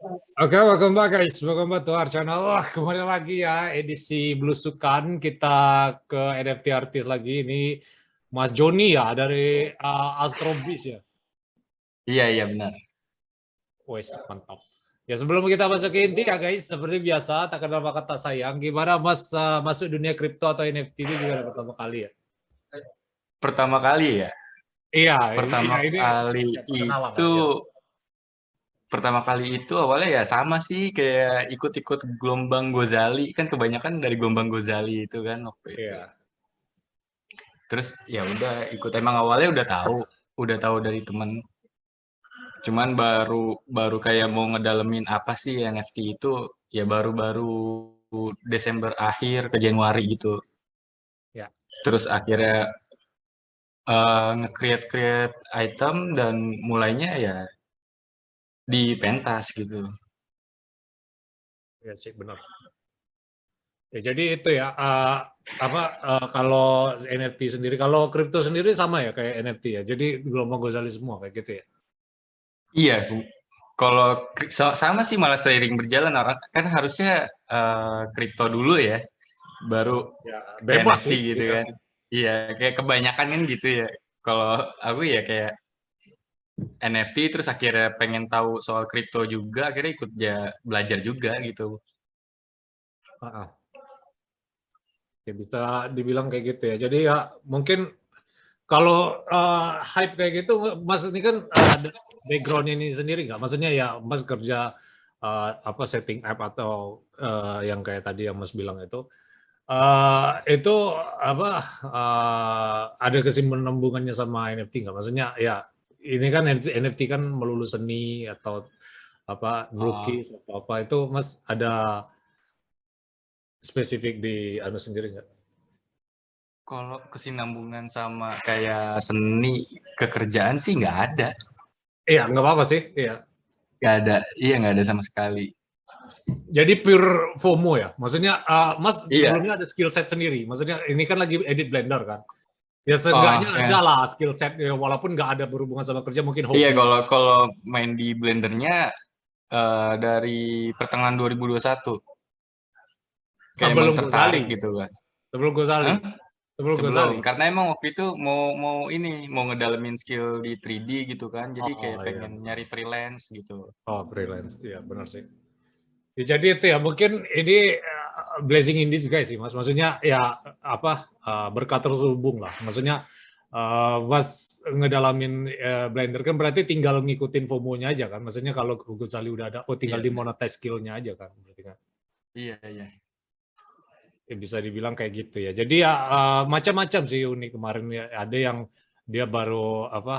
Oke, welcome back guys. Welcome back to our channel. Wah, kembali lagi ya edisi Blusukan. Kita ke NFT artis lagi. Ini Mas Joni ya dari Astrobis ya. Iya benar. Wes, mantap. Ya sebelum kita masuk ke inti ya guys, seperti biasa tak kenal maka tak sayang. Gimana Mas masuk dunia kripto atau NFT ini gimana pertama kali ya? Pertama kali ya? Iya, Pertama ini kali ya, perkenalan lah itu ya. pertama kali itu awalnya ya sama sih kayak ikut-ikut gelombang Gozali kan kebanyakan dari gelombang Gozali itu kan waktu itu. Iya. Terus ya udah ikut emang awalnya udah tahu dari temen. Cuman baru kayak mau ngedalemin apa sih NFT itu ya baru-baru Desember akhir ke Januari gitu. Ya. Terus akhirnya nge-create item dan mulainya ya di pentas gitu. Ya sih benar. Ya, jadi itu ya kalau NFT sendiri, kalau kripto sendiri sama ya kayak NFT ya. Jadi gelombang Gozali semua kayak gitu ya. Iya, kalau sama sih malah seiring berjalan orang kan harusnya kripto dulu ya, baru Ya ke bebas NFT sih. gitu Iya. kan. Iya, kayak kebanyakan kan gitu ya. Kalau aku ya kayak NFT terus akhirnya pengen tahu soal kripto juga, akhirnya ikut belajar juga gitu. Ah. Ya bisa dibilang kayak gitu ya. Jadi ya mungkin kalau hype kayak gitu, Mas ini kan ada background ini sendiri nggak? Maksudnya ya Mas kerja setting app atau yang kayak tadi yang Mas bilang itu apa ada kesinambungannya sama NFT nggak? Maksudnya ya ini kan NFT kan melulu seni atau apa Uh, melukis atau apa itu Mas ada spesifik di anu sendiri nggak? Kalau kesinambungan sama kayak seni kekerjaan sih nggak ada, Iya nggak apa-apa sih. Iya. nggak ada, iya nggak ada sama sekali. Jadi pure FOMO ya. Maksudnya Mas Iya, sebelumnya ada skill set sendiri. Maksudnya ini kan lagi edit Blender kan. Ya oh seenggaknya ada ya. lah skill set ya, walaupun nggak ada berhubungan sama kerja mungkin Iya, hobi. kalau main di Blendernya dari pertengahan 2021 kayak emang Sebelum tertarik Gozali. gitu kan. Sebelum Gozali. Hah? Sebelum Sebelum, Gozali. karena emang waktu itu mau ngedalemin skill di 3D gitu kan, jadi kayak Oh iya pengen benar. nyari freelance gitu. Oh freelance, iya benar sih. Ya, jadi itu ya mungkin ini blessing in disguise sih mas. Maksudnya ya apa berkat terhubung lah. Maksudnya Mas ngedalamin Blender kan berarti tinggal ngikutin FOMO-nya aja kan. Maksudnya kalau Gozali udah ada, oh tinggal Iya benar. dimonetize skill-nya aja kan. Berarti kan. Iya. Ya, bisa dibilang kayak gitu ya. Jadi ya macam-macam sih unik kemarin ya. Ada yang dia baru apa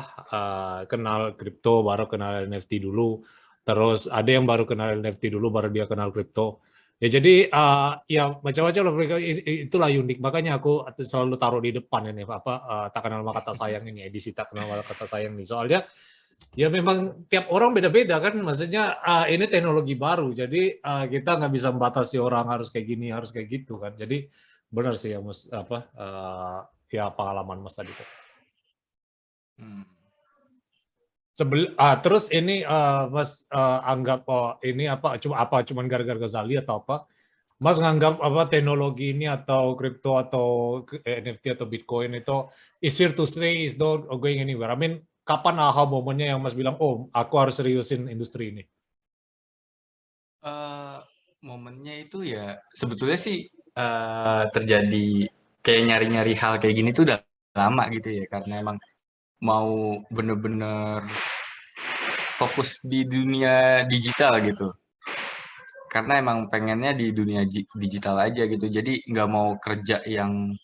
kenal kripto, baru kenal NFT dulu. Terus ada yang baru kenal NFT dulu, baru dia kenal kripto. Ya jadi ya macam-macam lah mereka itulah unik. Makanya aku selalu taruh di depan ini apa tak kenal maka tak sayang ini edisi tak kenal maka tak sayang nih. Soalnya ya memang tiap orang beda-beda kan, maksudnya ini teknologi baru, jadi kita nggak bisa membatasi orang harus kayak gini, harus kayak gitu kan. Jadi benar sih ya Mas apa ya pengalaman Mas tadi tuh. Hmm. Terus ini Mas anggap ini apa cuman gara-gara Ghazali atau apa? Mas nganggap apa teknologi ini atau kripto atau NFT atau Bitcoin itu is here to stay, is not going anywhere. I mean, kapan aha momennya yang Mas bilang, oh aku harus seriusin industri ini? Eh, Momennya itu ya sebetulnya sih terjadi kayak nyari-nyari hal kayak gini tuh udah lama gitu ya, karena emang mau bener-bener fokus di dunia digital gitu. Karena emang pengennya di dunia digital aja gitu. Jadi nggak mau kerja yang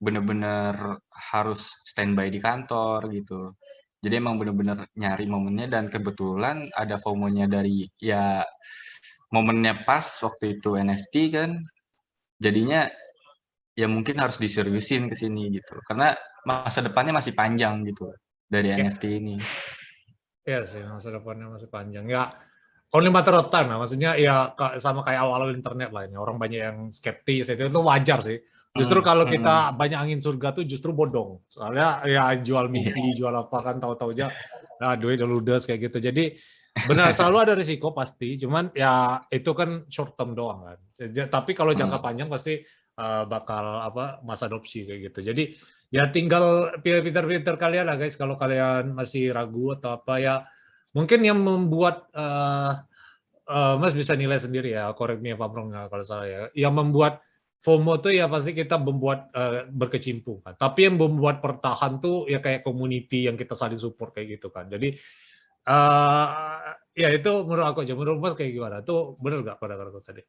bener-bener harus standby di kantor gitu. Jadi emang bener-bener nyari momennya dan kebetulan ada FOMO-nya dari ya momennya pas waktu itu NFT kan. Jadinya ya mungkin harus diseriusin ke sini gitu. Karena masa depannya masih panjang gitu dari Ya, NFT ini. ya sih, masa depannya masih panjang. Ya, only matter of time lah. Maksudnya ya sama kayak awal-awal internet lah ini. Orang banyak yang skeptis, itu wajar sih. Justru Mm, kalau kita mm, banyak angin surga tuh justru bodong. Soalnya ya jual iya. mimpi, jual apa kan tahu-tahu aja, nah, duit udah ludes kayak gitu. Jadi Benar, selalu ada risiko pasti, cuman ya itu kan short term doang kan. Tapi kalau jangka Heeh. panjang pasti bakal masa adopsi kayak gitu. Jadi ya tinggal pinter-pinter kalian lah guys. Kalau kalian masih ragu atau apa ya, mungkin yang membuat Mas bisa nilai sendiri ya, correct me if I'm wrong ya, kalau salah ya. Yang membuat FOMO tuh ya pasti kita membuat berkecimpung kan. Tapi yang membuat bertahan tuh ya kayak community yang kita saling support kayak gitu kan. Jadi ya itu menurut aku aja. Menurut Mas kayak gimana? Itu benar nggak pada kata tadi?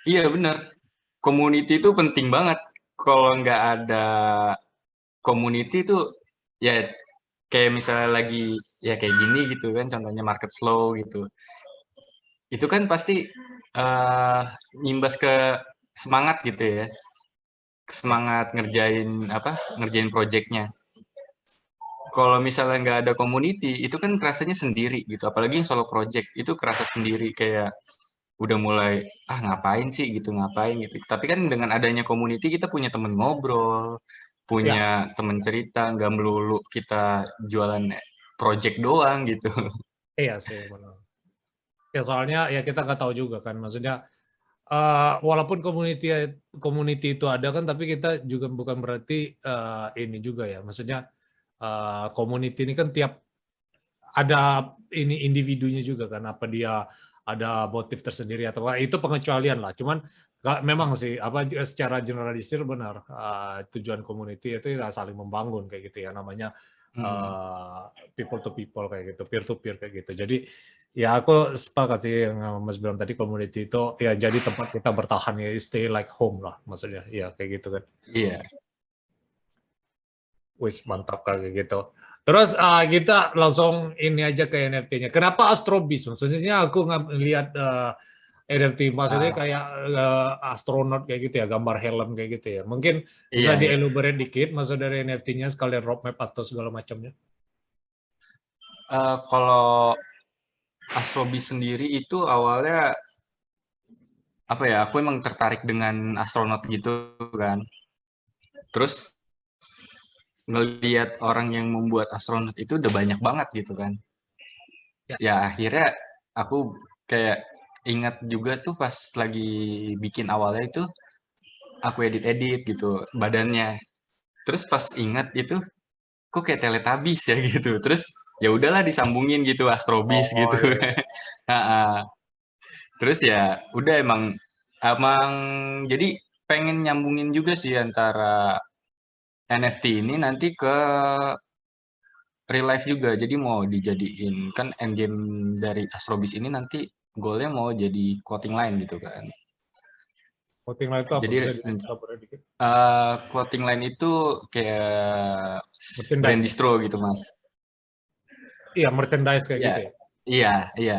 Iya benar. Community itu penting banget. Kalau nggak ada community itu ya kayak misalnya lagi ya kayak gini gitu kan, contohnya market slow gitu. Itu kan pasti eh nyimbas ke semangat gitu ya, Ya, semangat ngerjain apa, ngerjain projectnya. Kalau misalnya nggak ada community, itu kan kerasanya sendiri gitu. Apalagi yang solo project itu kerasa sendiri kayak udah mulai ah ngapain sih gitu, ngapain gitu. Tapi kan dengan adanya community kita punya temen ngobrol, ya, punya temen cerita, nggak melulu kita jualan project doang gitu. iya sih benar. Ya soalnya ya kita nggak tahu juga kan. Maksudnya walaupun community itu ada kan, tapi kita juga bukan berarti ini juga ya. Maksudnya community ini kan tiap ada ini individunya juga kan, apa dia ada motif tersendiri atau apa, itu pengecualian lah. Cuman memang sih apa secara generalisir benar, tujuan community itu ya saling membangun kayak gitu ya, namanya Mm. people to people kayak gitu, peer to peer kayak gitu. Jadi ya aku sepakat sih yang Mas bilang tadi, community itu ya jadi tempat kita bertahan ya, stay like home lah maksudnya. Ya kayak gitu kan. Iya. Wis mantap kayak gitu. Terus kita langsung ini aja ke NFT-nya. Kenapa Astrobis? Maksudnya aku ngelihat NFT maksudnya Ah, kayak astronot kayak gitu ya, gambar helm kayak gitu ya. Mungkin bisa iya, iya. dielaborate dikit maksud dari NFT-nya sekalian roadmap atau segala macamnya. Kalau Astrobi sendiri itu awalnya apa ya? Aku emang tertarik dengan astronot gitu kan. Terus ngelihat orang yang membuat astronot itu udah banyak banget gitu kan. Ya, Ya akhirnya aku kayak ingat juga tuh pas lagi bikin awalnya itu aku edit-edit gitu badannya. Terus pas ingat itu kok kayak Teletubbies ya gitu. Terus ya udahlah disambungin gitu Astrobis oh gitu. iya. Ha-ha. Terus ya udah emang emang jadi pengen nyambungin juga sih antara NFT ini nanti ke real life juga. Jadi mau dijadiin kan endgame dari Astrobis ini nanti goalnya mau jadi clothing line gitu kan. Voting lain itu apa? Jadi Bisa dielaborate dikit? clothing line itu kayak brand Merchandise. distro gitu mas. Iya, merchandise kayak Iya, gitu ya. iya, iya.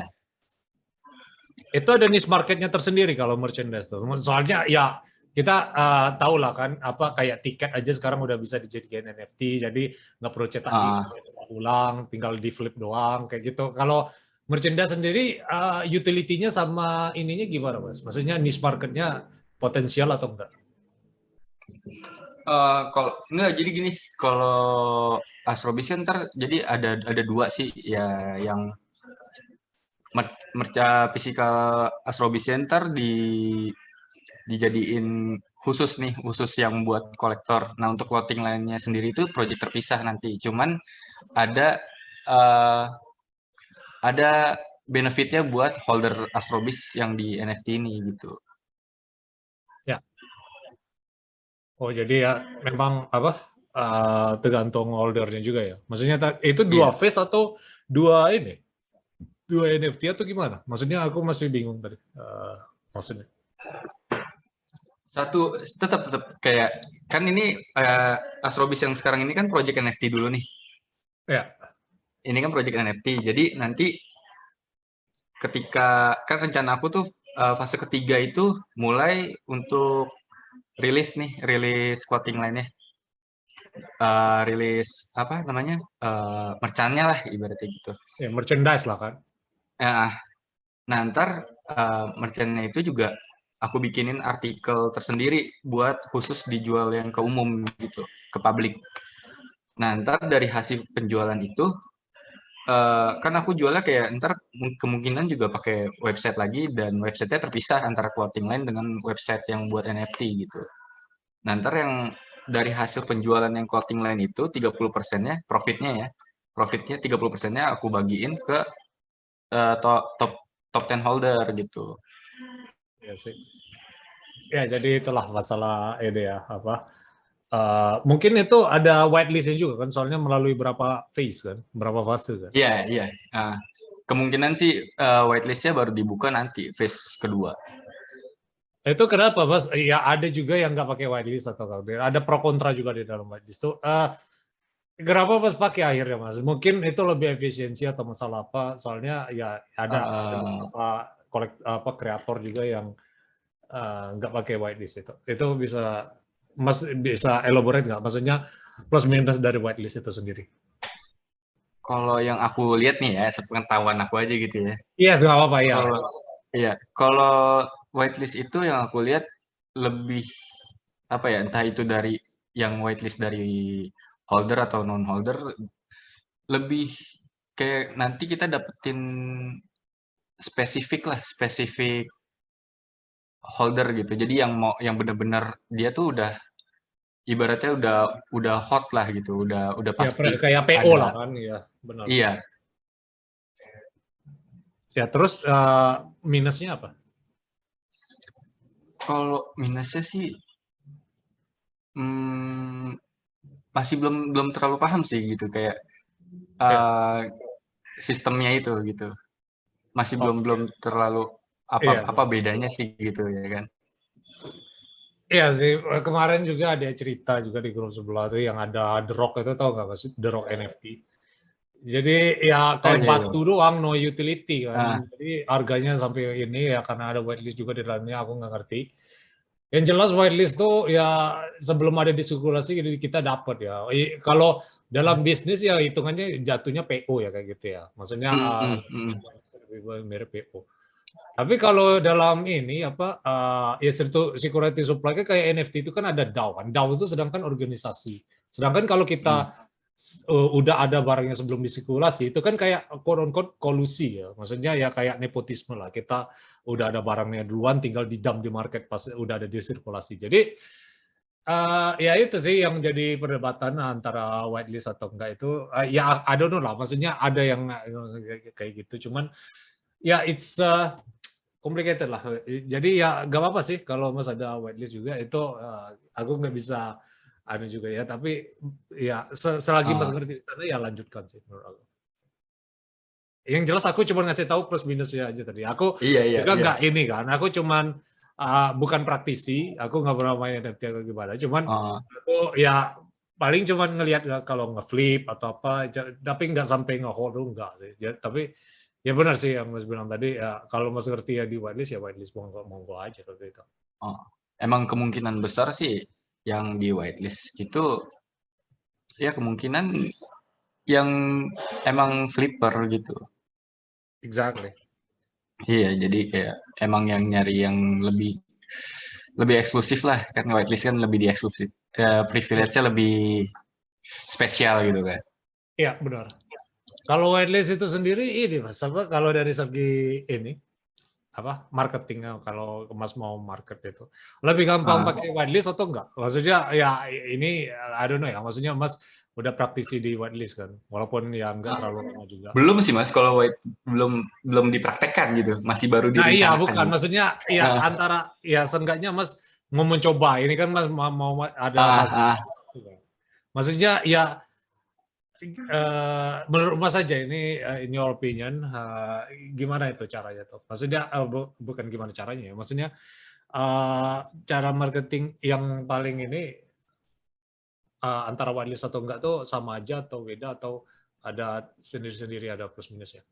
Itu ada niche marketnya tersendiri kalau merchandise tuh. Soalnya ya kita tahu lah kan, apa kayak tiket aja sekarang udah bisa dijadikan NFT, jadi nggak perlu cetak di Ah, ulang, tinggal di flip doang kayak gitu. Kalau merchandise sendiri utility-nya sama ininya gimana mas? Maksudnya niche marketnya potensial atau enggak? kalau enggak jadi gini, kalau Astrobis kan ntar jadi ada dua sih ya yang merca physical Astrobis Center dijadiin khusus nih, khusus yang buat kolektor. Nah, untuk clothing lainnya sendiri itu project terpisah nanti. Cuman ada eh, ada benefitnya buat holder Astrobis yang di NFT ini gitu. Ya. Oh jadi ya memang apa tergantung holdernya juga ya. Maksudnya itu dua Iya. phase atau dua ini? Dua NFT atau gimana? Maksudnya aku masih bingung tadi. Maksudnya. Satu tetap tetap kayak kan ini Astrobis yang sekarang ini kan project NFT dulu nih. Ya. Ini kan project NFT. Jadi nanti ketika kan rencana aku tuh fase ketiga itu mulai untuk rilis nih, rilis clothing line-nya. Rilis apa namanya? Merchannya lah ibaratnya gitu. Ya, merchandise lah kan. Nah, nah ntar merchannya itu juga aku bikinin artikel tersendiri buat khusus dijual yang ke umum gitu, ke publik. Nah, ntar dari hasil penjualan itu kan aku jualnya kayak ntar kemungkinan juga pakai website lagi dan websitenya terpisah antara clothing line dengan website yang buat NFT gitu. Nah, ntar yang dari hasil penjualan yang clothing line itu 30%-nya profitnya ya. Profitnya 30%-nya aku bagiin ke top top top 10 holder gitu. Ya sih. Ya, jadi itulah masalah ini ya, apa, mungkin itu ada whitelist-nya juga kan, soalnya melalui berapa phase kan, berapa fase kan. Iya, iya. Nah, kemungkinan sih whitelist-nya baru dibuka nanti phase kedua. Itu kenapa, Mas? Ya ada juga yang nggak pakai whitelist atau nggak. Ada pro kontra juga di dalam whitelist itu. Kenapa Mas pakai akhirnya, Mas? Mungkin itu lebih efisiensi atau masalah apa? Soalnya ya ada Eh, beberapa kreator juga yang nggak pakai whitelist itu. Itu bisa Mas bisa elaborate nggak? Maksudnya plus minus dari whitelist itu sendiri. Kalau yang aku lihat nih ya, sepengetahuan aku aja gitu ya. Iya, yes, nggak apa-apa ya. Kalau iya, kalau whitelist itu yang aku lihat lebih apa ya, entah itu dari yang whitelist dari holder atau non holder, lebih kayak nanti kita dapetin spesifik lah, spesifik holder gitu. Jadi yang mau yang benar-benar dia tuh udah ibaratnya udah hot lah gitu, udah Ya pasti kayak PO lah ada. kan, ya benar. Iya, Ya terus minusnya apa? kalau minusnya sih hmm, masih belum belum terlalu paham sih gitu kayak Ya, eh, sistemnya itu gitu. Masih oh, belum belum terlalu apa iya. apa bedanya sih gitu ya kan. Iya sih, kemarin juga ada cerita juga di grup sebelah tuh yang ada The Rock itu, tahu nggak Mas? The Rock NFT. Jadi ya Oh kayak iya iya. batu doang, no utility kan. Ah, Jadi harganya sampai ini ya karena ada whitelist juga di dalamnya, aku nggak ngerti. Yang jelas whitelist tuh ya sebelum ada disirkulasi jadi kita dapat ya. Kalau dalam bisnis ya hitungannya jatuhnya PO ya kayak gitu ya. Maksudnya mirip PO. Tapi kalau dalam ini apa ya security supply kan kayak NFT itu kan ada DAO kan. DAO itu sedangkan organisasi. Sedangkan kalau mm, kita udah ada barangnya sebelum disirkulasi itu kan kayak quote unquote kolusi ya. Maksudnya ya kayak nepotisme lah. Kita udah ada barangnya duluan tinggal didam di market pas udah ada disirkulasi. Jadi ya itu sih yang jadi perdebatan antara whitelist atau enggak itu ya I don't know lah. Maksudnya ada yang kayak gitu. Cuman ya it's complicated lah. Jadi ya nggak apa-apa sih kalau Mas ada whitelist juga itu aku nggak bisa anu juga ya. Tapi ya selagi Mas ah, ngerti di sana ya lanjutkan sih menurut aku. Yang jelas aku cuma ngasih tahu plus minusnya aja tadi. Aku iya iya juga iya. nggak ini kan. Aku cuman bukan praktisi. Aku nggak pernah main NFT atau gimana. Cuman Ah, aku ya paling cuman ngelihat kalau ngeflip atau apa. Tapi nggak sampai ngehold tuh nggak sih. Tapi ya benar sih yang Mas bilang tadi. Ya, kalau Mas ngerti ya di whitelist ya whitelist monggo monggo aja kalau itu. ah. Emang kemungkinan besar sih yang di whitelist itu ya kemungkinan yang emang flipper gitu. Exactly. Iya, jadi kayak emang yang nyari yang lebih lebih eksklusif lah kan whitelist kan lebih di eksklusif. Ya, privilege-nya lebih spesial gitu kan. Iya benar. Kalau whitelist itu sendiri ini Mas, apa kalau dari segi ini apa marketingnya kalau Mas mau market itu lebih gampang Ah, pakai whitelist atau enggak? Maksudnya ya ini I don't know ya. Maksudnya Mas udah praktisi di whitelist kan, walaupun ya enggak terlalu lama juga. belum sih Mas kalau white belum belum dipraktekkan gitu, masih baru Nah iya direncanakan bukan, gitu. maksudnya ya Ah, antara ya seenggaknya Mas mau mencoba. Ini kan Mas mau ada ah, hal. ah. Maksudnya ya menurut Mas saja ini in your opinion gimana itu caranya tuh? Maksudnya bukan gimana caranya ya, maksudnya cara marketing yang paling ini antara whitelist atau enggak tuh sama aja atau beda atau ada sendiri-sendiri ada plus minusnya?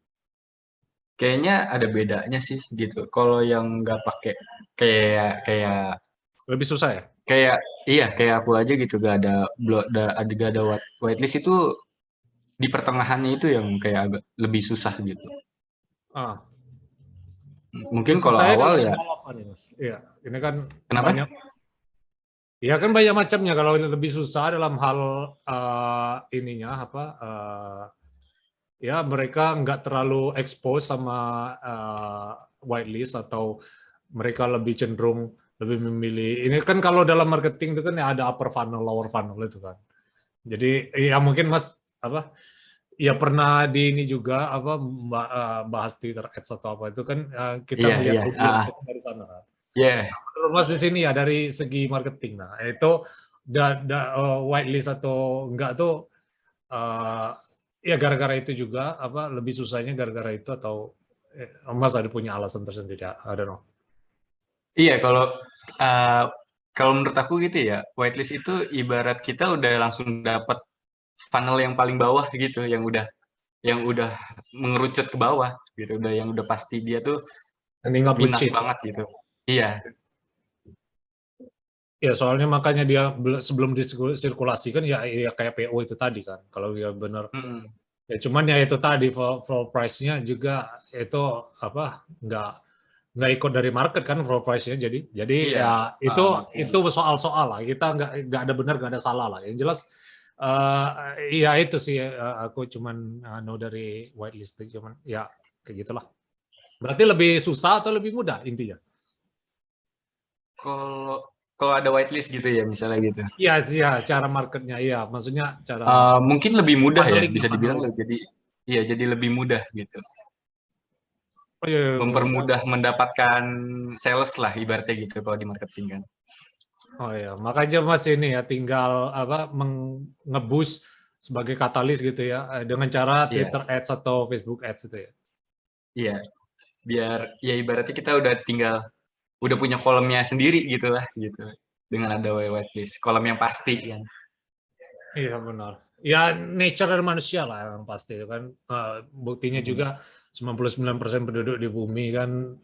Kayaknya ada bedanya sih gitu. Kalau yang nggak pakai kayak kayak Lebih susah ya? kayak iya kayak aku aja gitu gak ada gak ada whitelist itu di pertengahannya itu yang kayak agak lebih susah gitu. Ah, Mungkin lebih kalau susahnya awal dalam ya hal apa nih Mas? Iya, ini kan kenapa? banyak. Ya kan banyak macamnya. Kalau lebih susah dalam hal ininya apa? ya mereka nggak terlalu expose sama whitelist, atau mereka lebih cenderung lebih memilih. Ini kan kalau dalam marketing itu kan ya ada upper funnel, lower funnel itu kan. Jadi ya mungkin Mas apa ya pernah di ini juga apa bahas Twitter Ads atau apa itu kan kita Iya, ngelihat iya. audiens dari sana kan. Iya. Menurut Mas di sini ya dari segi marketing, nah itu whitelist atau enggak tuh ya gara-gara itu juga apa lebih susahnya gara-gara itu, atau Mas ada punya alasan tersendiri ya? I don't know. Iya, uh, kalau menurut aku gitu ya, whitelist itu ibarat kita udah langsung dapat funnel yang paling bawah gitu, yang udah mengerucut ke bawah gitu, yang udah pasti dia tuh Tinggal minat buncit. banget gitu. Iya, Ya soalnya makanya dia sebelum disirkulasikan ya, ya kayak PO itu tadi kan. Kalau dia benar mm, ya cuman ya itu tadi floor price-nya juga itu apa nggak ikut dari market kan floor price-nya, jadi iya, ya betul. itu soal-soal lah, kita nggak ada benar nggak ada salah lah, yang jelas ya itu sih aku cuman know dari whitelist cuman ya kayak gitulah. Berarti lebih susah atau lebih mudah intinya? Kalau kalau ada whitelist gitu ya, misalnya gitu. Iya sih ya cara marketnya, iya maksudnya cara Mungkin lebih mudah ya, funnelingnya bisa dibilang funnelingnya. jadi iya jadi lebih mudah gitu. Oh iya, iya, iya. Mempermudah mendapatkan sales lah ibaratnya gitu kalau di marketing kan. Oh ya, makanya Mas ini ya tinggal apa ngeboost sebagai katalis gitu ya dengan cara Iya, Twitter Ads atau Facebook Ads itu ya. iya. Biar ya ibaratnya kita udah punya kolomnya sendiri gitu lah gitu. Dengan ada whitelist, kolom yang pasti kan. Iya benar. Ya nature dari manusia lah yang pasti itu kan. Buktinya Hmm. juga 99% penduduk di bumi kan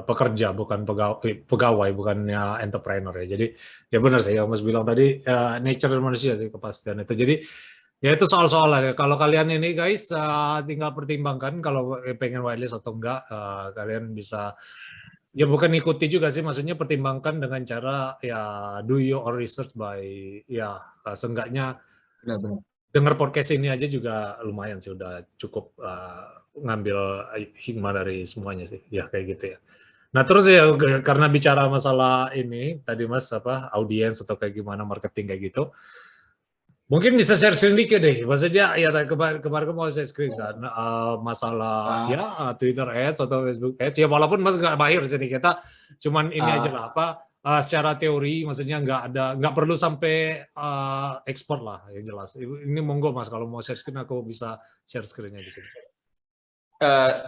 pekerja bukan pegawai bukannya entrepreneur ya. Jadi ya benar sih yang Mas bilang tadi nature dari manusia sih kepastian itu. Jadi ya itu soal-soal lah ya. Kalau kalian ini guys tinggal pertimbangkan kalau pengen whitelist atau enggak, kalian bisa ya bukan ikuti juga sih, maksudnya pertimbangkan dengan cara ya do your research by ya seenggaknya Benar-benar. dengar podcast ini aja juga lumayan sih, udah cukup ngambil hikmah dari semuanya sih, ya kayak gitu ya. Nah terus ya karena bicara masalah ini tadi Mas apa audiens atau kayak gimana marketing kayak gitu, mungkin bisa share sedikit deh, maksudnya ya kemarin mau saya screen kan masalah Ah, ya Twitter Ads atau Facebook Ads ya, walaupun Mas nggak mahir sini, kita cuman ini aja ah, lah apa secara teori, maksudnya nggak perlu sampai ekspor lah yang jelas. Ini monggo Mas kalau mau share screen aku bisa share screen-nya di sini.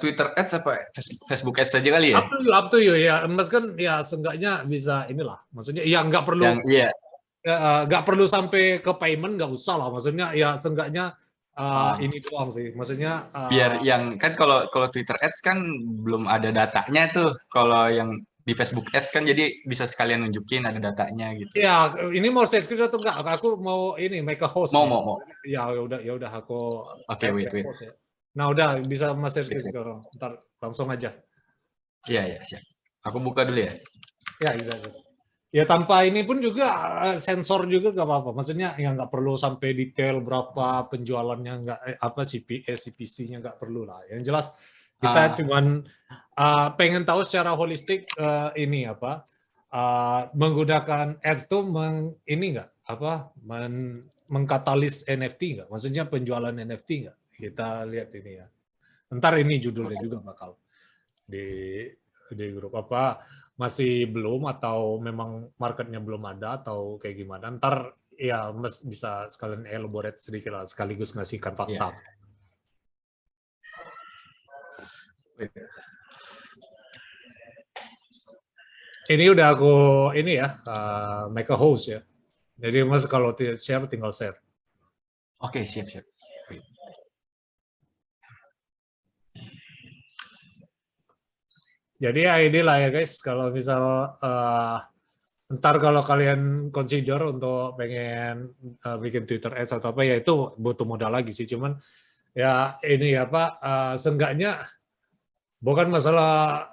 Twitter Ads apa Facebook Ads saja kali ya? Up to you ya, Mas kan ya seenggaknya bisa inilah, maksudnya ya Yang iya. nggak perlu sampai ke payment, nggak usah lah, maksudnya ya seenggaknya ah, ini doang sih, maksudnya Biar yang kan kalau kalau Twitter Ads kan belum ada datanya tuh. Kalau yang di Facebook Ads kan jadi bisa sekalian nunjukin ada datanya gitu. ya ini mau share screen atau enggak? Aku mau ini make a host Mau nih. mau mau. Ya udah aku Oke, wait add wait host ya. Nah udah bisa Mas share wait screen wait. sekarang. Ntar langsung aja. Iya iya siap. Aku buka dulu ya. Ya bisa. Ya tanpa ini pun juga sensor juga nggak apa-apa. Maksudnya ya nggak perlu sampai detail berapa penjualannya, nggak apa CPC-nya nggak perlu lah. Yang jelas kita Ah, cuman pengen tahu secara holistik ini apa menggunakan ads tuh ini nggak apa mengkatalis NFT nggak? Maksudnya penjualan NFT nggak? Kita lihat ini ya. Ntar ini judulnya oke. juga bakal di grup apa masih belum, atau memang marketnya belum ada atau kayak gimana, ntar ya Mas bisa sekalian elaborate sedikit lah sekaligus ngasihkan Iya. fakta. Wait. Ini udah aku ini ya make a host ya, jadi Mas kalau share tinggal share. Oke, siap siap. Wait. Jadi ya inilah ya guys, kalau misal ntar kalau kalian consider untuk pengen bikin Twitter Ads atau apa ya itu butuh modal lagi sih, cuman ya ini apa seenggaknya bukan masalah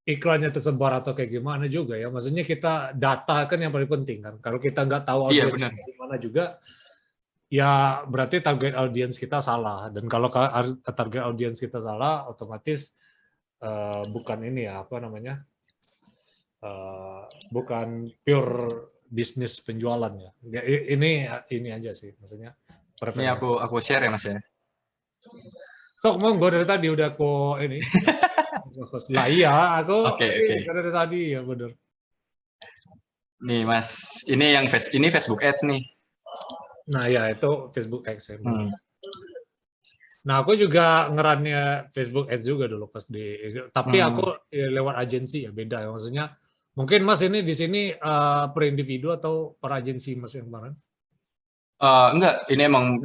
iklannya tersebar atau kayak gimana juga ya, maksudnya kita data kan yang paling penting kan, kalau kita nggak tahu Iya audiens benar. gimana juga ya berarti target audience kita salah. Dan kalau target audience kita salah, otomatis bukan ini ya, apa namanya, bukan pure bisnis penjualan ya. Ya, ini aja sih, maksudnya Ini preferensi. aku share ya Mas ya. Sok monggo dari tadi udah aku ini. Lah iya, aku Oke, ini oke. dari tadi ya bener. Nih Mas, ini Facebook Ads nih. Nah ya itu Facebook Ads ya bener. Hmm. Nah aku juga ngerannya Facebook Ads juga dulu pas tapi aku Hmm. ya, lewat agensi ya beda ya, maksudnya. Mungkin Mas ini di sini per individu atau per agensi Mas yang kemarin? Enggak, ini emang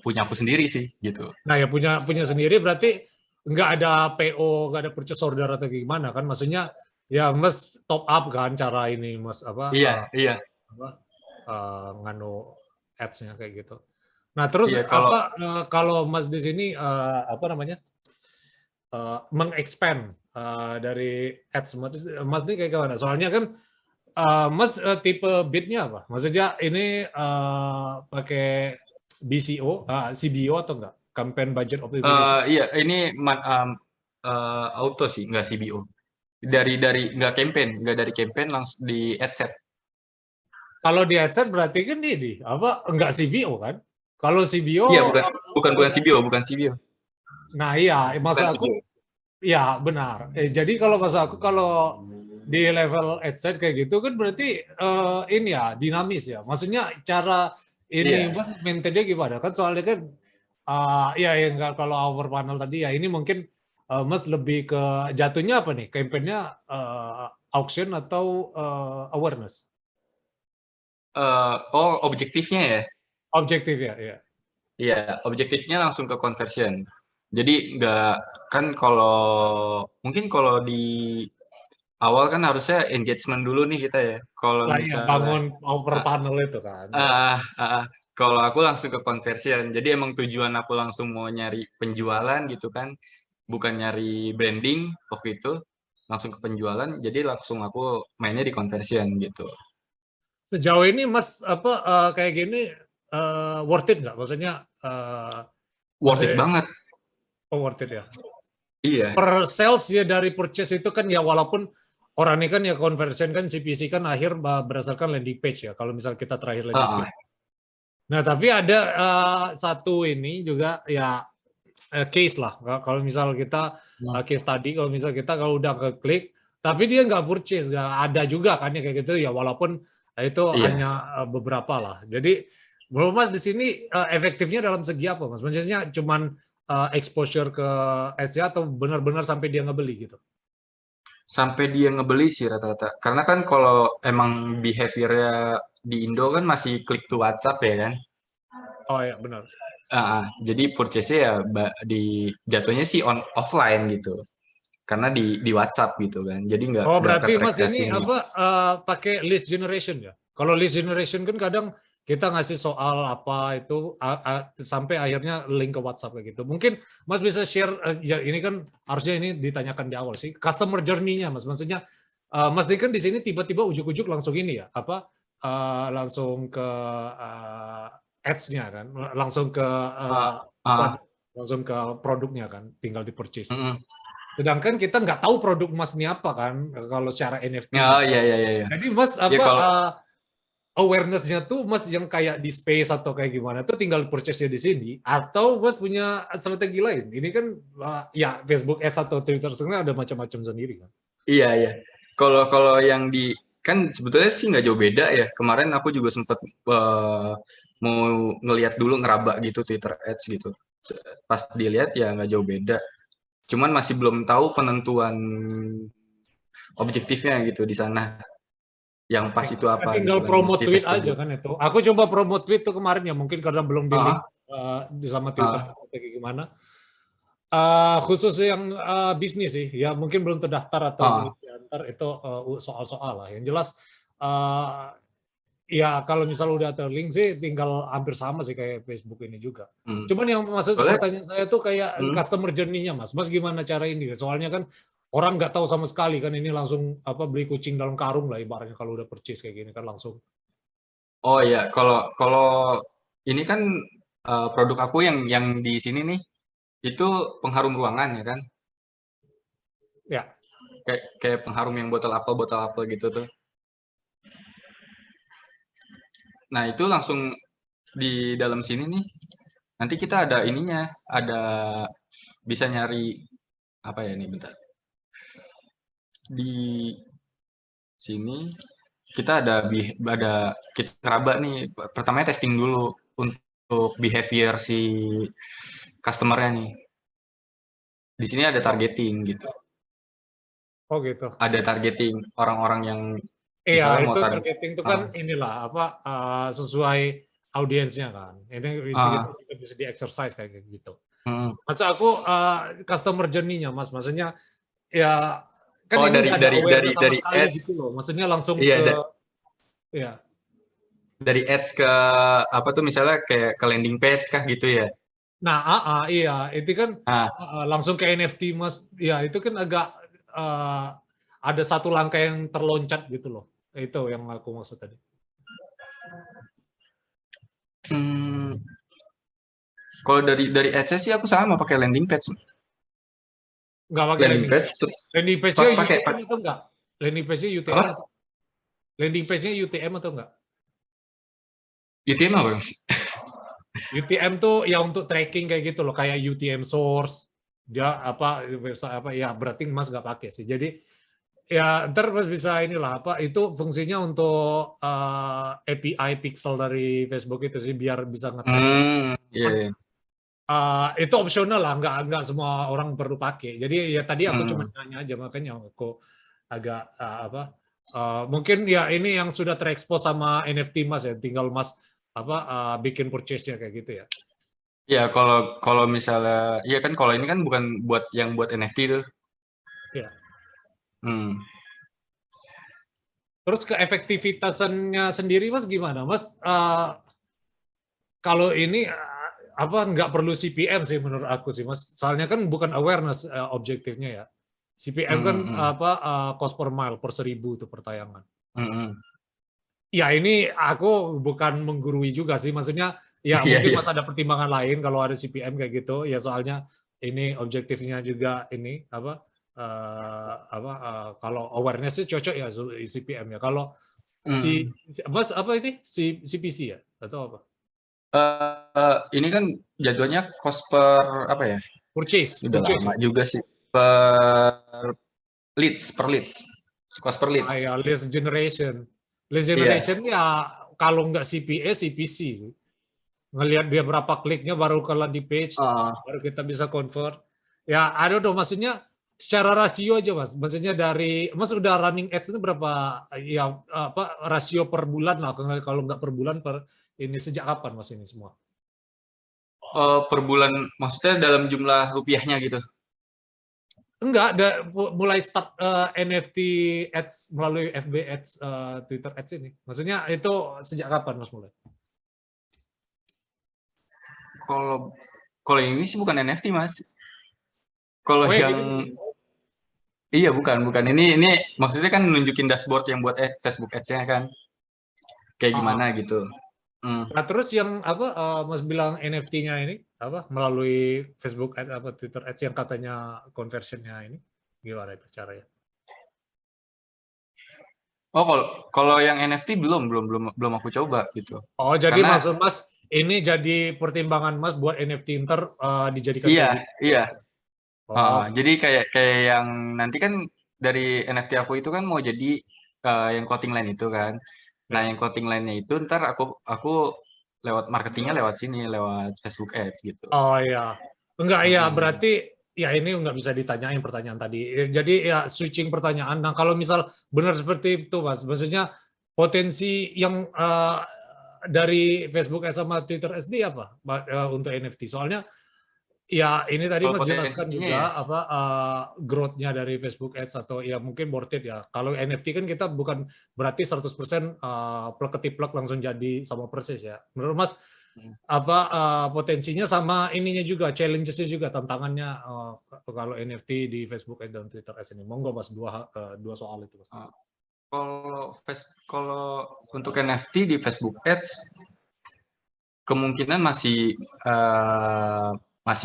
punya aku sendiri sih gitu. Nah ya punya sendiri berarti nggak ada PO, nggak ada purchase order atau gimana kan? Maksudnya ya Mas top up kan cara ini Mas Iya, iya, apa nganu ads-nya kayak gitu. Nah terus iya. Kalau apa kalau Mas di sini apa namanya mengexpand dari ads Mas ini kayak gimana? Soalnya kan Mas tipe bidnya apa? Maksudnya ini pakai BCO, CBO atau enggak? Campaign Budget Optimization. iya, ini auto sih, nggak CBO. Dari nggak campaign, nggak dari campaign langsung di adset. Kalau di AdSense berarti kan ini apa enggak CBO kan? Kalau CBO Iya, bukan bukan bukan CBO, bukan CBO, nah iya bukan maksud aku CBO. ya benar. Jadi kalau maksud aku kalau di level AdSense kayak gitu kan berarti ini ya dinamis ya. Maksudnya cara ini Iya. Mas maintain-nya gimana? Kan soalnya kan ya enggak kalau over panel tadi ya ini mungkin Mas lebih ke jatuhnya apa nih? Campaign-nya auction atau awareness? Oh, objektifnya ya. Objektif ya, ya. Iya, objektifnya langsung ke conversion. Jadi nggak kan kalau di awal kan harusnya engagement dulu nih kita ya. Kalau Lah ya misalnya bangun over ah, panel itu kan ya. ah, kalau aku langsung ke conversion. Jadi emang tujuan aku langsung mau nyari penjualan gitu kan, bukan nyari branding waktu itu, langsung ke penjualan. Jadi langsung aku mainnya di conversion gitu. Sejauh ini Mas apa kayak gini worth it nggak? Maksudnya Worth it masih banget. worth it ya. Iya. Per sales ya dari purchase itu kan ya walaupun orang ini kan ya conversion kan CPC kan akhir berdasarkan landing page ya. Kalau misal kita terakhir landing Ah, page. Nah tapi ada satu ini juga ya case lah. Kalau misal kita ah. case tadi, kalau misal kita kalau udah ke klik, tapi dia nggak purchase, nggak ada juga kan ya kayak gitu ya. Walaupun itu Iya. hanya beberapa lah. Jadi menurut Mas di sini efektifnya dalam segi apa Mas? Maksudnya cuman exposure ke ads atau benar-benar sampai dia ngebeli gitu? Sampai dia ngebeli sih rata-rata. Karena kan kalau emang behavior-nya di Indo kan masih klik to WhatsApp ya kan. Oh ya benar. Jadi purchase-nya ya jatuhnya sih offline gitu. Karena di WhatsApp gitu kan. Jadi Oh nggak berarti ke-track Mas ke ini sini. apa pakai list generation ya? Kalau list generation kan kadang kita ngasih soal apa itu sampai akhirnya link ke WhatsApp kayak gitu. Mungkin Mas bisa share ya ini kan harusnya ini ditanyakan di awal sih customer journey-nya Mas. Maksudnya Mas ini kan di sini tiba-tiba ujuk-ujuk langsung ini ya apa langsung ke ads-nya kan, langsung ke Uh, apa uh, langsung ke produknya kan, tinggal di purchase. mm-mm. Sedangkan kita nggak tahu produk Mas ini apa kan, kalau secara Oh NFT-nya. iya iya iya. Iya. Jadi Mas Ya apa kalau awareness-nya tuh Mas yang kayak di Space atau kayak gimana tuh tinggal purchase-nya di sini atau Mas punya strategi lain? Ini kan ya Facebook Ads atau Twitter sebenarnya ada macam-macam sendiri kan. iya iya. Kalau yang kan sebetulnya sih nggak jauh beda ya. Kemarin aku juga sempat mau ngelihat dulu ngeraba gitu Twitter Ads gitu. Pas dilihat ya nggak jauh beda. Cuman masih belum tahu penentuan objektifnya gitu di sana. Yang pas itu apa gitu Tinggal kan. promo Mesti tweet testing aja dulu. kan itu. Aku coba promo tweet tuh kemarin ya mungkin karena belum di link Ah, sama Twitter ah, strategi gimana. Khusus yang bisnis sih, ya mungkin belum terdaftar atau belum ah. diantar itu soal-soal lah. Yang jelas ya kalau misal udah terlink sih tinggal hampir sama sih kayak Facebook ini juga. Hmm. Cuman yang maksud Soalnya, pertanyaan saya tuh kayak hmm, customer journey-nya Mas. Mas gimana cara ini? Soalnya kan orang nggak tahu sama sekali kan ini langsung apa beli kucing dalam karung lah ibaratnya kalau udah purchase kayak gini kan langsung. Oh ya, kalau kalau ini kan produk aku yang di sini nih itu pengharum ruangan ya kan, Ya. kayak kayak pengharum yang botol apel gitu tuh. Nah itu langsung di dalam sini nih, nanti kita ada ininya, ada bisa nyari apa ya nih bentar. Di sini kita ada kita ngeraba nih. Pertamanya testing dulu untuk behavior si customernya nih. Di sini ada Oh, targeting gitu. oh gitu. Ada targeting orang-orang yang Iya, misalnya mau itu target. targeting itu kan Ah, inilah apa sesuai audiensnya kan. Ini itu ah, kita bisa di exercise kayak gitu. hmm. Maksud aku customer journey-nya, Mas. Maksudnya ya kan Oh ini dari nggak ada dari dari awareness sama dari sekali ads, gitu loh. Maksudnya langsung iya ke ya. dari ads ke apa tuh misalnya kayak ke landing page kah gitu ya. Nah, iya, itu kan Nah, langsung ke NFT, Mas. Ya, itu kan agak uh, ada satu langkah yang terloncat gitu loh. Itu yang aku maksud tadi. hmm, kalau dari ads sih aku sama pakai landing page. Nggak pakai Landing landing page page. terus Landing page-nya pakai UTM atau enggak? Landing page-nya UTM apa? atau landing page-nya UTM atau enggak? UTM apa, Mas? UTM tuh ya untuk tracking kayak gitu loh, kayak UTM source. Dia apa website apa ya berarti Mas nggak pakai sih. Jadi ya ntar Mas bisa inilah apa itu fungsinya untuk API pixel dari Facebook itu sih biar bisa nge-track. Iya, Cuman, iya. itu opsional lah, nggak semua orang perlu pakai. Jadi ya tadi aku cuma Hmm. nanya aja makanya aku agak apa mungkin ya ini yang sudah terekspos sama NFT Mas ya, tinggal Mas apa bikin purchase-nya kayak gitu ya. Ya kalau kalau misalnya, iya kan kalau ini kan bukan buat NFT tuh. Ya. Hmm. Terus keefektivitasannya sendiri Mas gimana? Mas kalau ini apa nggak perlu CPM sih menurut aku sih Mas. Soalnya kan bukan awareness objektifnya ya. CPM Hmm, kan hmm, hmm. apa cost per mile per 1.000 itu per tayangan. Hmm, hmm. Ya ini aku bukan menggurui juga sih. Maksudnya ya Iya, mungkin iya. Mas ada pertimbangan lain kalau ada CPM kayak gitu. Ya soalnya ini objektifnya juga ini kalau awareness sih cocok ya CPM ya. Kalau si Hmm. Mas apa ini si CPC ya atau apa? Ini kan jadwalnya cost per apa ya? Udah Purchase lama ya. juga sih. Per leads. Cost per leads. Ya lead generation. Lead Iya. generation ya kalau nggak CPA, CPC sih. Ngelihat dia berapa kliknya baru kalau di page, Ah, baru kita bisa convert. Ya, I don't know, maksudnya secara rasio aja, Mas. Maksudnya dari, Mas udah running ads itu berapa, ya apa rasio per bulan lah, kalau nggak per bulan, per ini sejak kapan, Mas, ini semua? per bulan maksudnya dalam jumlah rupiahnya gitu. Enggak, mulai start NFT ads melalui FB ads, Twitter ads ini. Maksudnya itu sejak kapan, Mas, mulai? Kalau kalau ini sih bukan NFT, Mas. Kalau Oh ya, yang ini. iya bukan, bukan. Ini maksudnya kan nunjukin dashboard yang buat Facebook Ads-nya kan. Kayak gimana gitu. Hmm. Nah, terus yang apa Mas bilang NFT-nya ini apa melalui Facebook Ad apa Twitter Ads yang katanya conversion-nya ini gimana itu caranya? Oh, kalau kalau yang NFT belum aku coba gitu. Oh, jadi Karena maksud Mas ini jadi pertimbangan Mas buat NFT ntar dijadikan iya, kayak gitu. iya. Oh, Jadi kayak kayak yang nanti kan dari NFT aku itu kan mau jadi yang clothing line itu kan. Nah, ya. yang clothing line-nya itu ntar aku lewat marketingnya lewat sini, lewat Facebook Ads gitu. Oh ya. Enggak ya, Mm-mm. berarti ya ini nggak bisa ditanyain pertanyaan tadi. Jadi ya switching pertanyaan. Nah, kalau misal benar seperti itu, Mas, maksudnya potensi yang dari Facebook Ads sama Twitter SD apa untuk NFT? Soalnya ya ini tadi Kalau Mas jelaskan potensinya ya, juga apa growth-nya dari Facebook Ads atau ya mungkin worth it ya. Kalau NFT kan kita bukan berarti 100% plug ketiplek langsung jadi sama persis ya. Menurut Mas apa potensinya sama ininya juga challenges-nya juga tantangannya kalau NFT di Facebook dan Twitter Ads ini. Monggo Mas dua soal itu Mas. Kalau untuk NFT di Facebook Ads kemungkinan masih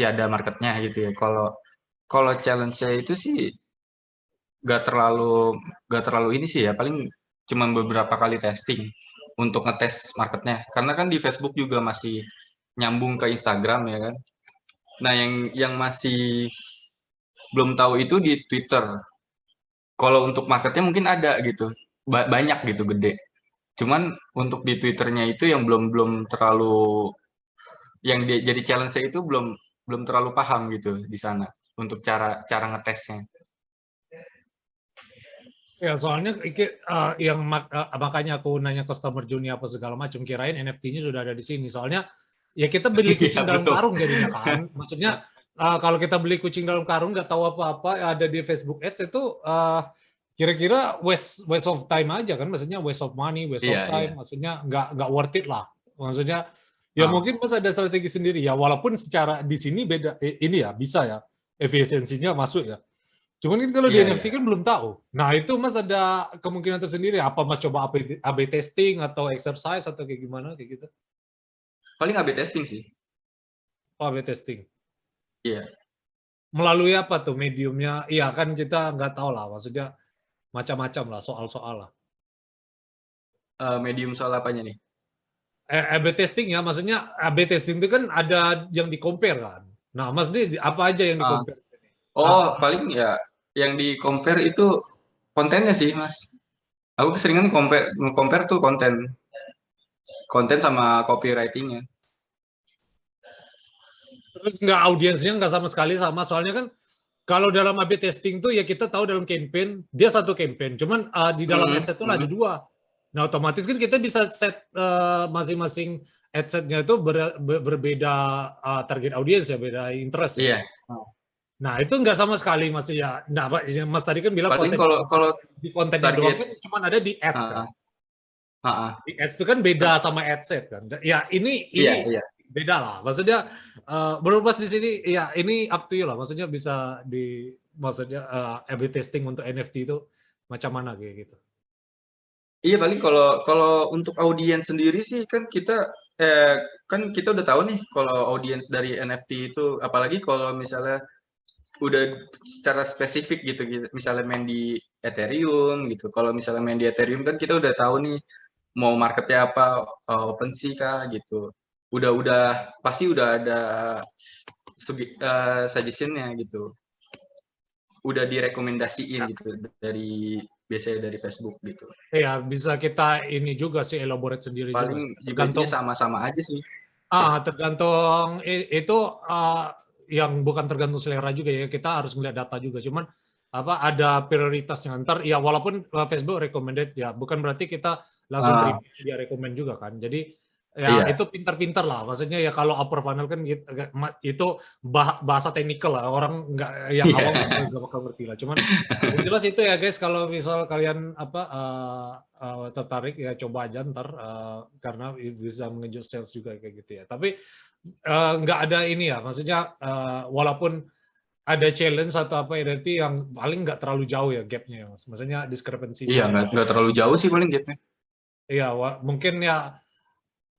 ada marketnya gitu ya. Kalau kalau challenge-nya itu sih gak terlalu gak terlalu ini sih ya, paling cuman beberapa kali testing untuk ngetes marketnya. Karena kan di Facebook juga masih nyambung ke Instagram ya kan. Nah, yang masih belum tahu itu di Twitter. Kalau untuk marketnya mungkin ada gitu, banyak gitu gede. Cuman untuk di Twitternya itu yang belum belum terlalu jadi challenge-nya itu belum belum terlalu paham gitu di sana untuk cara cara ngetesnya. Ya, soalnya makanya aku nanya customer journey apa segala macam, kirain NFT-nya sudah ada di sini. Soalnya ya kita beli Iya kucing dalam belum. karung jadinya kan. Maksudnya kalau kita beli kucing dalam karung nggak tahu apa-apa ada di Facebook Ads itu kira-kira waste of time aja kan. Maksudnya waste of money, waste of Iya iya. time. Maksudnya nggak worth it lah. Maksudnya ya Ah, mungkin Mas ada strategi sendiri ya. Walaupun secara di sini beda ini ya bisa ya efisiensinya masuk ya. Cuman kan kalau di iya NFT iya. kan belum tahu. Nah itu Mas ada kemungkinan tersendiri. Apa Mas coba AB testing atau exercise atau kayak gimana kayak gitu? Paling A/B testing sih. Oh, AB testing. Iya. Melalui apa tuh mediumnya? Iya kan kita nggak tahu lah. Maksudnya macam-macam lah soal-soal lah. Medium soal apanya nih? AB testing ya, maksudnya AB testing itu kan ada yang di compare kan. Nah Mas ini apa aja yang di Ah, compare? oh paling ya yang di compare itu kontennya sih mas. Aku keseringan compare compare tuh konten konten sama copywritingnya. Terus nggak audiensnya nggak sama sekali sama. Soalnya kan kalau dalam A/B testing tuh ya kita tahu dalam campaign dia satu campaign, cuman di dalam Mm-mm, adset itu ada mm-mm. dua. Nah otomatis kan kita bisa set masing-masing adsetnya itu berbeda target audience ya, beda interest ya. Iya. Nah itu nggak sama sekali mas ya. Nah Mas tadi kan bilang Paling konten kalau kalau di kontennya doang target, kan cuma ada di ads kan. ah, ah, ah. Di ads itu kan beda sama adset kan. Ya Iya ini iya. beda lah. Maksudnya berlepas di sini ya ini up to you lah. Maksudnya bisa maksudnya A/B testing untuk NFT itu macam mana kayak gitu. Iya paling kalau kalau untuk audiens sendiri sih kan eh, kita udah tahu nih kalau audiens dari NFT itu apalagi kalau misalnya udah secara spesifik gitu, gitu. Misalnya main di Ethereum gitu. Kalau misalnya main di Ethereum kan kita udah tahu nih mau marketnya apa, OpenSea kah gitu. Udah pasti udah ada suggestionnya gitu. Udah direkomendasiin gitu dari biasanya dari Facebook gitu. Ya bisa kita ini juga sih elaborate sendiri juga. Paling juga intinya Tergantung sama-sama aja sih. tergantung itu yang bukan tergantung selera juga ya. Kita harus melihat data juga. Cuman apa ada prioritasnya ntar ya walaupun Facebook recommended ya bukan berarti kita langsung Ah, terima dia recommend juga kan. Jadi ya iya, itu pintar-pintar lah. Maksudnya ya kalau upper funnel kan itu bahasa teknikal lah. Orang nggak yang iya, awam nggak bakal ngerti lah. Cuman yang jelas itu ya guys, kalau misal kalian tertarik ya coba aja ntar karena bisa mengejut sales juga kayak gitu ya. Tapi nggak ada ini ya, maksudnya walaupun ada challenge atau apa ya nanti yang paling nggak terlalu jauh ya gapnya ya, mas. Maksudnya iya diskrepensinya. nggak terlalu jauh sih paling gapnya. Iya, mungkin ya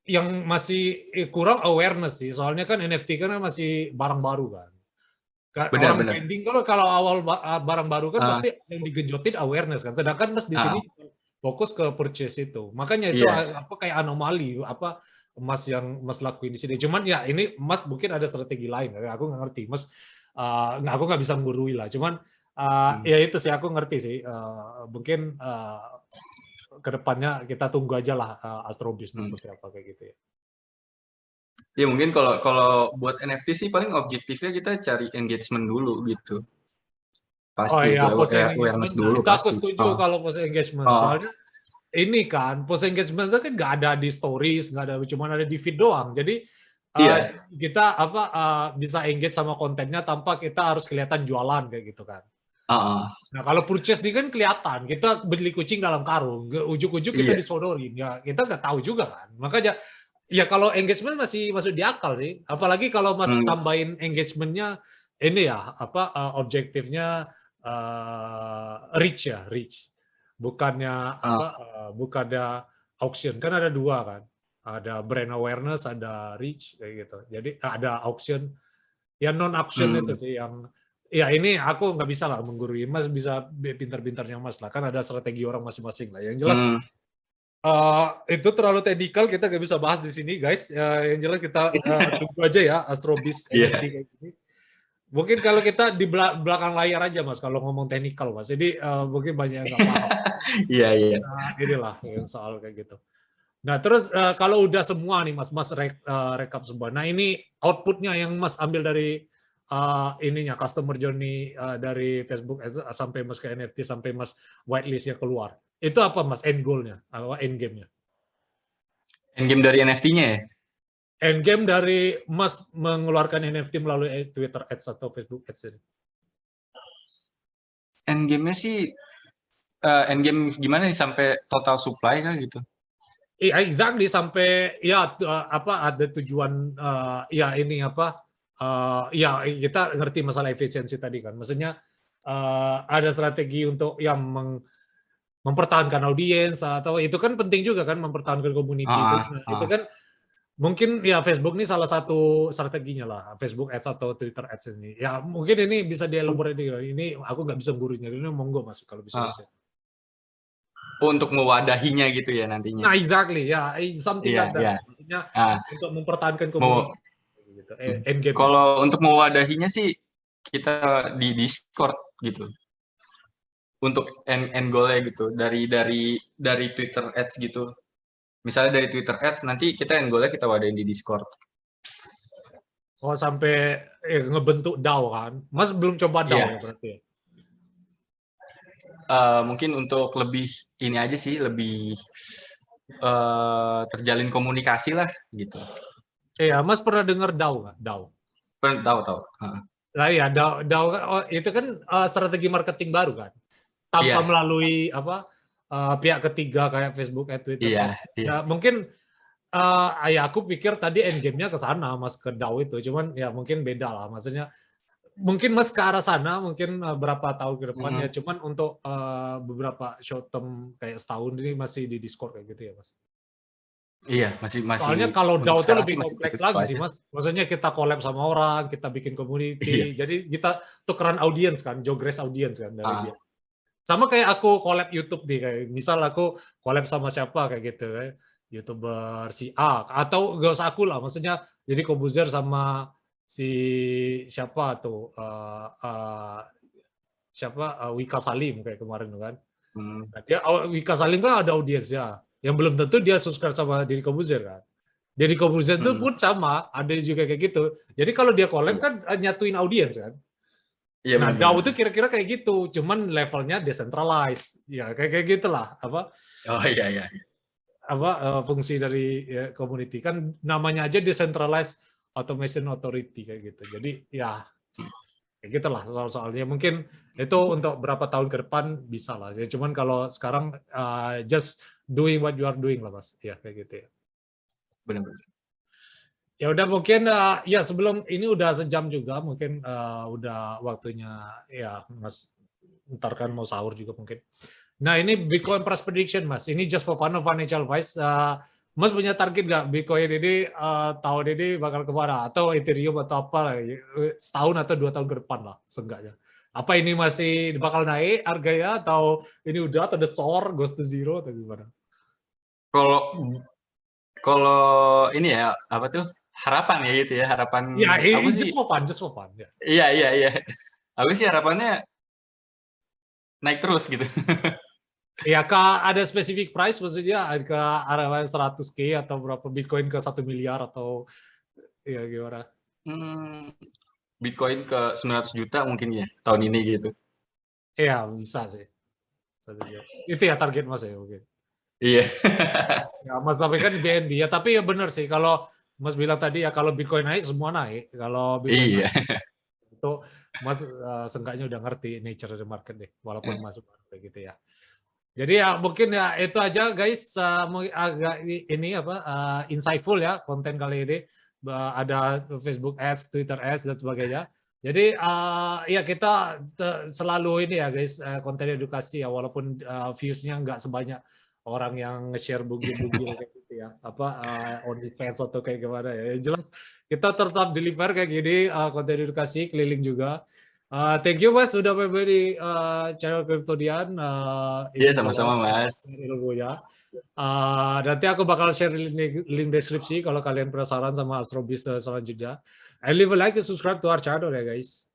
yang masih kurang awareness sih. Soalnya kan NFT kan masih barang baru kan. Orang Benar-benar. branding kalau awal barang baru kan Ah, pasti yang digenjotin awareness kan. Sedangkan mas di sini ah, fokus ke purchase itu. Makanya itu iya, apa kayak anomali apa Mas yang Mas lakuin di sini. Cuman ya ini Mas mungkin ada strategi lain. Aku nggak ngerti. Mas aku nggak bisa menggurui lah. Cuman hmm. ya itu sih aku ngerti sih. Mungkin kedepannya kita tunggu aja lah Astro Business Hmm. seperti apa kayak gitu ya. Ya mungkin kalau kalau buat NFT sih paling objektifnya kita cari engagement dulu gitu. Oh Pasti itu ya, post awareness engagement. Nah, dulu itu aku pasti. setuju Ah, kalau post engagement. ah, Soalnya ini kan post engagement itu kan nggak ada di stories, nggak ada, cuma ada di feed doang. Jadi uh, iya, kita bisa engage sama kontennya tanpa kita harus kelihatan jualan kayak gitu kan. ah, ah, Nah kalau purchase ini kan kelihatan, kita beli kucing dalam karung, ujuk-ujuk kita iya. disodorin, ya kita nggak tahu juga kan. Makanya ya kalau engagement masih masuk di akal sih. Apalagi kalau Mas Hmm. tambahin engagementnya ini ya apa objektifnya reach ya reach. bukannya apa, bukannya auction. Kan ada dua kan, ada brand awareness, ada reach kayak gitu. Jadi ada auction, ya non auction itu sih yang ya ini aku nggak bisa lah menggurui, Mas bisa pintar-pintarnya Mas lah, kan ada strategi orang masing-masing lah. Yang jelas itu terlalu teknikal, kita nggak bisa bahas di sini guys. Yang jelas kita tunggu aja ya Astrobis NFT kayak gini. Mungkin kalau kita di belakang layar aja Mas, kalau ngomong teknikal Mas. Jadi mungkin banyak yang nggak paham. Iya, iya. Inilah yang soal kayak gitu. Nah terus kalau udah semua nih Mas, rekap semua. Nah ini outputnya yang Mas ambil dari ininya customer journey dari Facebook sampai Mas ke NFT sampai Mas whitelistnya keluar. Itu apa Mas end goal-nya, end game-nya? End game dari NFT-nya ya? Endgame dari Mas mengeluarkan NFT melalui Twitter Ads atau Facebook Ads ini? Endgame-nya sih, endgame gimana nih, sampai total supply kan gitu? Iya, exactly, sampai ya apa ada tujuan ya ini apa ya kita ngerti masalah efisiensi tadi kan. Maksudnya ada strategi untuk yang mempertahankan audiens atau itu kan penting juga kan, mempertahankan community itu. Nah, itu kan mungkin ya Facebook ini salah satu strateginya lah, Facebook Ads atau Twitter Ads ini. Ya mungkin ini bisa dielaborate. Ini aku nggak bisa gurunya, ini monggo Mas kalau bisa. Untuk mewadahinya gitu ya nantinya. Nah, exactly, ya, something like that. Maksudnya untuk mempertahankan community. Gitu. Endgame. Kalau untuk mewadahinya sih kita di Discord gitu. Untuk end goal-nya gitu, dari Twitter Ads gitu. Misalnya dari Twitter Ads, nanti kita end goal-nya kita wadahin di Discord. Oh, sampai ngebentuk DAO kan? Mas belum coba DAO ya berarti ya? Mungkin untuk lebih ini aja sih, lebih terjalin komunikasi lah gitu. Iya, Mas pernah dengar DAO nggak? DAO? Tahu. Nah ya, DAO itu kan strategi marketing baru kan? Tanpa melalui apa pihak ketiga kayak Facebook, Twitter. Ya mungkin ya aku pikir tadi endgame-nya ke sana Mas, ke DAO itu. Cuman ya mungkin beda lah. Maksudnya mungkin Mas ke arah sana mungkin berapa tahun ke depan ya. Cuman untuk beberapa short term kayak setahun ini masih di Discord kayak gitu ya Mas. Iya, masih. Soalnya kalau DAO itu lebih kompleks lagi sih Mas. Maksudnya kita collab sama orang, kita bikin community. Jadi kita tukeran audience kan, jogress audience kan dari dia. Sama kayak aku collab YouTube nih, kayak misal aku collab sama siapa kayak gitu kan, YouTuber si A atau gak usah aku lah, maksudnya jadi Kobuzer sama si siapa tuh Wika Salim kayak kemarin kan. Nah, dia Wika Salim kan ada audiensnya, yang belum tentu dia subscribe sama Deddy Kobuzer kan. Deddy Kobuzer itu pun sama, ada juga kayak gitu. Jadi kalau dia collab kan nyatuin audiens kan. Iya, nah, DAO itu kira-kira kayak gitu, cuman levelnya decentralized, ya kayak gitulah apa. Oh iya. Apa fungsi dari community kan namanya aja decentralized automation authority kayak gitu. Jadi ya kayak gitulah soalnya mungkin itu untuk berapa tahun ke depan bisa lah. Ya, cuman kalau sekarang just doing what you are doing lah Mas, ya kayak gitu ya. Benar-benar. Ya udah mungkin ya sebelum ini udah sejam juga mungkin udah waktunya ya Mas, ntar kan mau sahur juga mungkin. Nah ini Bitcoin price prediction Mas, ini just for fun of financial advice. Mas punya target nggak Bitcoin ini tahun ini bakal kemana? Atau Ethereum atau apa setahun atau 2 tahun ke depan lah seenggaknya. Apa ini masih bakal naik harganya atau ini udah atau the soar goes to zero atau gimana? Kalau ini ya apa tuh? Harapan ya gitu ya, harapan. Ya, ini just for fun. Ya. Iya. Aku sih harapannya naik terus gitu. Ya, ada spesifik price maksudnya ke arah 100K atau berapa Bitcoin ke 1 miliar atau ya gimana? Bitcoin ke 900 juta mungkin ya tahun ini gitu. Iya, bisa sih. Itu ya target Mas ya mungkin. Iya. Ya, Mas tapi kan BNB ya, tapi ya benar sih kalau Mas bilang tadi ya kalau Bitcoin naik semua naik. Kalau Bitcoin naik, itu Mas seenggaknya udah ngerti nature of the market deh, walaupun masuk kayak gitu ya. Jadi ya mungkin ya itu aja guys, agak ini apa insightful ya konten kali ini. Ada Facebook Ads, Twitter Ads dan sebagainya. Jadi ya kita selalu ini ya guys, konten edukasi ya, walaupun views-nya nggak sebanyak orang yang nge-share bugil-bugil kayak gitu ya, apa OnlyFans atau kayak gimana ya. Yang jelas kita tetap deliver kayak gini konten edukasi keliling juga. Thank you Mas sudah main di channel Cryptodian. Iya, Insya Allah sama-sama Mas. ilmunya. Nanti aku bakal share link deskripsi kalau kalian penasaran sama Astrobis selanjutnya. And leave a like and subscribe to our channel ya guys.